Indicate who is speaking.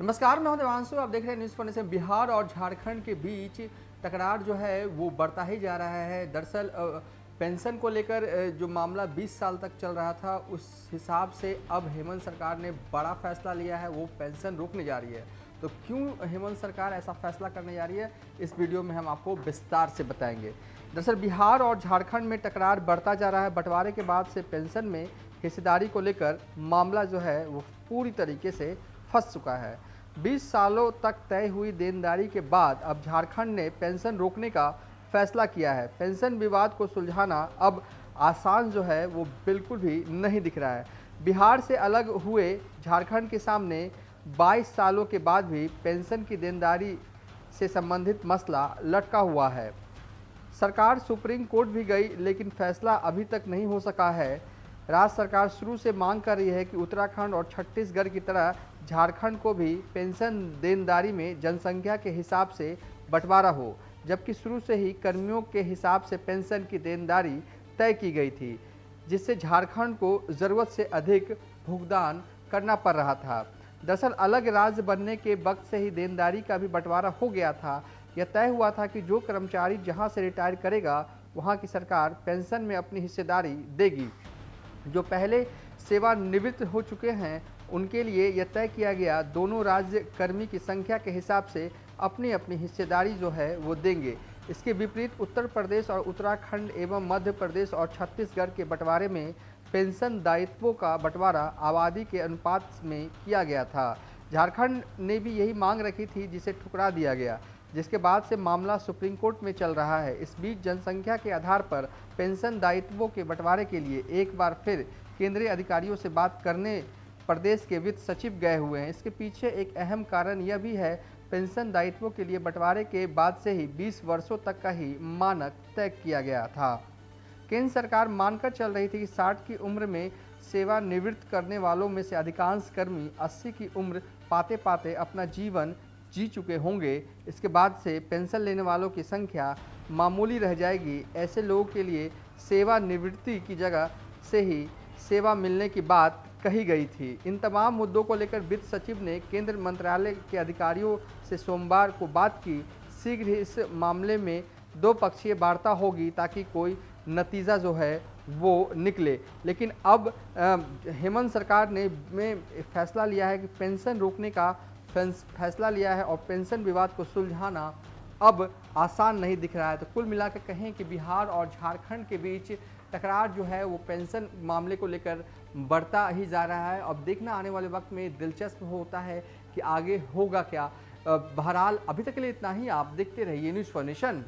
Speaker 1: नमस्कार, मैं हूं देवांशु। आप देख रहे हैं न्यूज़ फॉरनेशन। बिहार और झारखंड के बीच टकरार जो है वो बढ़ता ही जा रहा है। दरअसल पेंशन को लेकर जो मामला 20 साल तक चल रहा था, उस हिसाब से अब हेमंत सरकार ने बड़ा फैसला लिया है, वो पेंशन रोकने जा रही है। तो क्यों हेमंत सरकार ऐसा फैसला करने जा रही है, इस वीडियो में हम आपको विस्तार से बताएंगे। दरअसल बिहार और झारखंड में टकरार बढ़ता जा रहा है। बंटवारे के बाद से पेंशन में हिस्सेदारी को लेकर मामला जो है वो पूरी तरीके से फंस चुका है। 20 सालों तक तय हुई देनदारी के बाद अब झारखंड ने पेंशन रोकने का फैसला किया है। पेंशन विवाद को सुलझाना अब आसान जो है वो बिल्कुल भी नहीं दिख रहा है। बिहार से अलग हुए झारखंड के सामने 22 सालों के बाद भी पेंशन की देनदारी से संबंधित मसला लटका हुआ है। सरकार सुप्रीम कोर्ट भी गई, लेकिन फैसला अभी तक नहीं हो सका है। राज्य सरकार शुरू से मांग कर रही है कि उत्तराखंड और छत्तीसगढ़ की तरह झारखंड को भी पेंशन देनदारी में जनसंख्या के हिसाब से बंटवारा हो, जबकि शुरू से ही कर्मियों के हिसाब से पेंशन की देनदारी तय की गई थी, जिससे झारखंड को ज़रूरत से अधिक भुगतान करना पड़ रहा था। दरअसल अलग राज्य बनने के वक्त से ही देनदारी का भी बंटवारा हो गया था। यह तय हुआ था कि जो कर्मचारी जहां से रिटायर करेगा, वहां की सरकार पेंशन में अपनी हिस्सेदारी देगी। जो पहले सेवानिवृत्त हो चुके हैं, उनके लिए यह तय किया गया, दोनों राज्य कर्मी की संख्या के हिसाब से अपनी अपनी हिस्सेदारी जो है वो देंगे। इसके विपरीत उत्तर प्रदेश और उत्तराखंड एवं मध्य प्रदेश और छत्तीसगढ़ के बंटवारे में पेंशन दायित्वों का बंटवारा आबादी के अनुपात में किया गया था। झारखंड ने भी यही मांग रखी थी, जिसे ठुकरा दिया गया, जिसके बाद से मामला सुप्रीम कोर्ट में चल रहा है। इस बीच जनसंख्या के आधार पर पेंशन दायित्वों के बंटवारे के लिए एक बार फिर केंद्रीय अधिकारियों से बात करने प्रदेश के वित्त सचिव गए हुए हैं। इसके पीछे एक अहम कारण यह भी है, पेंशन दायित्वों के लिए बंटवारे के बाद से ही 20 वर्षों तक का ही मानक तय किया गया था। केंद्र सरकार मानकर चल रही थी कि 60 की उम्र में सेवानिवृत्त करने वालों में से अधिकांश कर्मी 80 की उम्र पाते पाते अपना जीवन जी चुके होंगे। इसके बाद से पेंशन लेने वालों की संख्या मामूली रह जाएगी। ऐसे लोगों के लिए सेवानिवृत्ति की जगह से ही सेवा मिलने की बात कही गई थी। इन तमाम मुद्दों को लेकर वित्त सचिव ने केंद्र मंत्रालय के अधिकारियों से सोमवार को बात की। शीघ्र ही इस मामले में दो पक्षीय वार्ता होगी, ताकि कोई नतीजा जो है वो निकले। लेकिन अब हेमंत सरकार ने फैसला लिया है कि पेंशन रोकने का फैसला लिया है, और पेंशन विवाद को सुलझाना अब आसान नहीं दिख रहा है। तो कुल मिलाकर कहें कि बिहार और झारखंड के बीच टकरार जो है वो पेंशन मामले को लेकर बढ़ता ही जा रहा है। अब देखना आने वाले वक्त में दिलचस्प होता है कि आगे होगा क्या। बहरहाल अभी तक के लिए इतना ही। आप देखते रहिए न्यूज़ फॉरनेशन।